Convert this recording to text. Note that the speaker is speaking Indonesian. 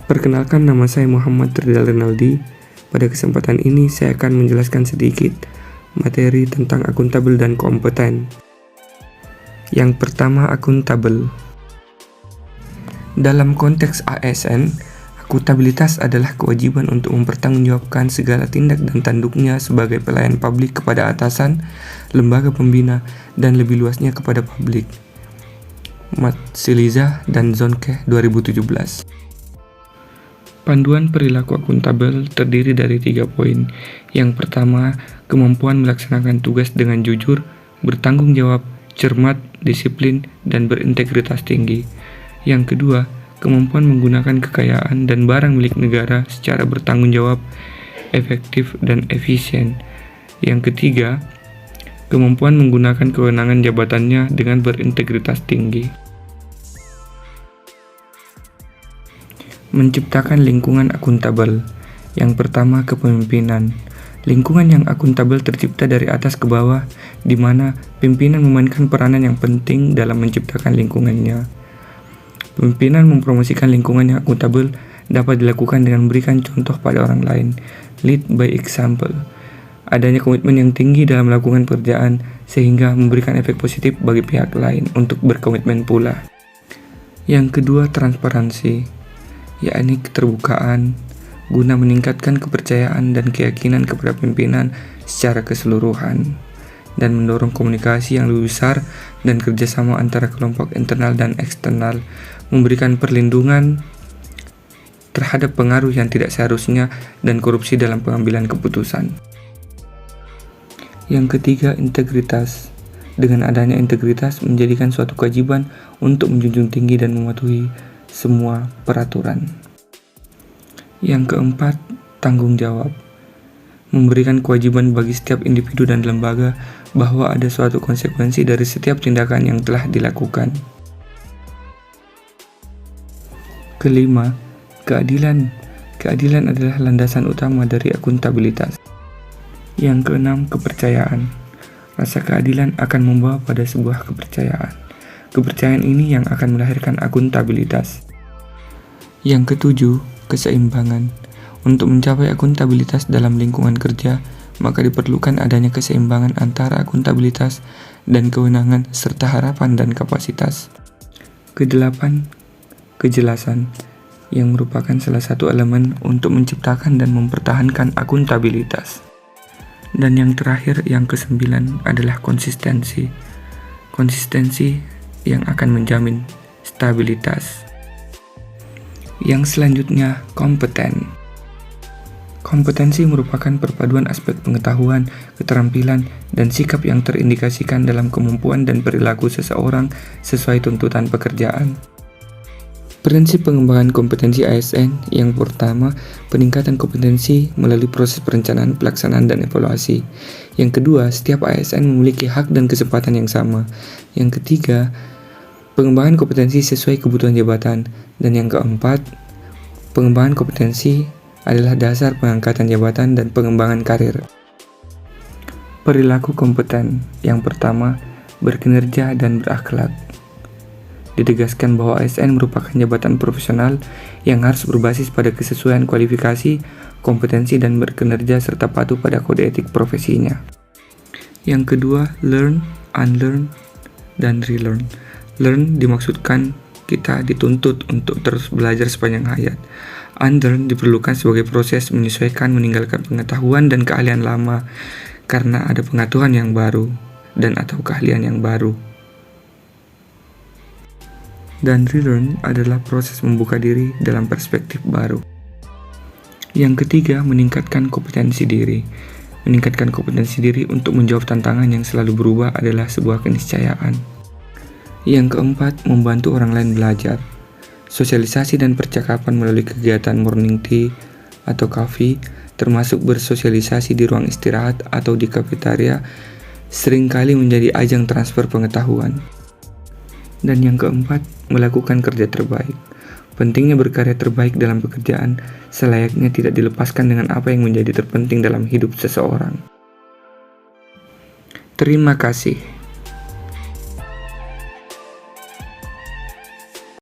Perkenalkan, nama saya Muhammad Ridal Rinaldi. Pada kesempatan ini saya akan menjelaskan sedikit materi tentang akuntabel dan kompeten. Yang pertama, akuntabel. Dalam konteks ASN, akuntabilitas adalah kewajiban untuk mempertanggungjawabkan segala tindak dan tanduknya sebagai pelayan publik kepada atasan, lembaga pembina, dan lebih luasnya kepada publik. Matsiliza dan Zonke 2017. Panduan perilaku akuntabel terdiri dari 3 poin. Yang pertama, kemampuan melaksanakan tugas dengan jujur, bertanggung jawab, cermat, disiplin, dan berintegritas tinggi. Yang kedua, kemampuan menggunakan kekayaan dan barang milik negara secara bertanggung jawab, efektif, dan efisien. Yang ketiga, kemampuan menggunakan kewenangan jabatannya dengan berintegritas tinggi. Menciptakan lingkungan akuntabel. Yang pertama, kepemimpinan. Lingkungan yang akuntabel tercipta dari atas ke bawah, di mana pimpinan memainkan peranan yang penting dalam menciptakan lingkungannya. Pimpinan mempromosikan lingkungan yang akuntabel dapat dilakukan dengan memberikan contoh pada orang lain, lead by example. Adanya komitmen yang tinggi dalam melakukan pekerjaan, sehingga memberikan efek positif bagi pihak lain untuk berkomitmen pula. Yang kedua, transparansi, yakni keterbukaan, guna meningkatkan kepercayaan dan keyakinan kepada pimpinan secara keseluruhan, dan mendorong komunikasi yang lebih besar dan kerjasama antara kelompok internal dan eksternal, memberikan perlindungan terhadap pengaruh yang tidak seharusnya dan korupsi dalam pengambilan keputusan. Yang ketiga, integritas. Dengan adanya integritas menjadikan suatu kewajiban untuk menjunjung tinggi dan mematuhi semua peraturan. Yang keempat, tanggung jawab. Memberikan kewajiban bagi setiap individu dan lembaga bahwa ada suatu konsekuensi dari setiap tindakan yang telah dilakukan. Kelima, keadilan. Keadilan adalah landasan utama dari akuntabilitas. Yang keenam, kepercayaan. Rasa keadilan akan membawa pada sebuah kepercayaan. Kepercayaan ini yang akan melahirkan akuntabilitas. Yang ketujuh, keseimbangan. Untuk mencapai akuntabilitas dalam lingkungan kerja, maka diperlukan adanya keseimbangan antara akuntabilitas dan kewenangan serta harapan dan kapasitas. Kedelapan, kejelasan, yang merupakan salah satu elemen untuk menciptakan dan mempertahankan akuntabilitas. Dan yang terakhir, yang kesembilan, adalah konsistensi. Konsistensi yang akan menjamin stabilitas. Yang selanjutnya, kompeten. Kompetensi merupakan perpaduan aspek pengetahuan, keterampilan, dan sikap yang terindikasikan dalam kemampuan dan perilaku seseorang sesuai tuntutan pekerjaan. Prinsip pengembangan kompetensi ASN yang pertama, peningkatan kompetensi melalui proses perencanaan, pelaksanaan, dan evaluasi. Yang kedua, setiap ASN memiliki hak dan kesempatan yang sama. Yang ketiga, pengembangan kompetensi sesuai kebutuhan jabatan. Dan yang keempat, pengembangan kompetensi adalah dasar pengangkatan jabatan dan pengembangan karir. Perilaku kompeten. Yang pertama, berkinerja dan berakhlak. Ditegaskan bahwa ASN merupakan jabatan profesional yang harus berbasis pada kesesuaian kualifikasi, kompetensi, dan berkinerja serta patuh pada kode etik profesinya. Yang kedua, learn, unlearn, dan relearn. Learn dimaksudkan kita dituntut untuk terus belajar sepanjang hayat. Unlearn diperlukan sebagai proses menyesuaikan meninggalkan pengetahuan dan keahlian lama karena ada pengetahuan yang baru dan atau keahlian yang baru. Dan relearn adalah proses membuka diri dalam perspektif baru. Yang ketiga, meningkatkan kompetensi diri. Meningkatkan kompetensi diri untuk menjawab tantangan yang selalu berubah adalah sebuah keniscayaan. Yang keempat, membantu orang lain belajar. Sosialisasi dan percakapan melalui kegiatan morning tea atau coffee, termasuk bersosialisasi di ruang istirahat atau di kafetaria, seringkali menjadi ajang transfer pengetahuan. Dan yang keempat, melakukan kerja terbaik. Pentingnya berkarya terbaik dalam pekerjaan selayaknya tidak dilepaskan dengan apa yang menjadi terpenting dalam hidup seseorang. Terima kasih.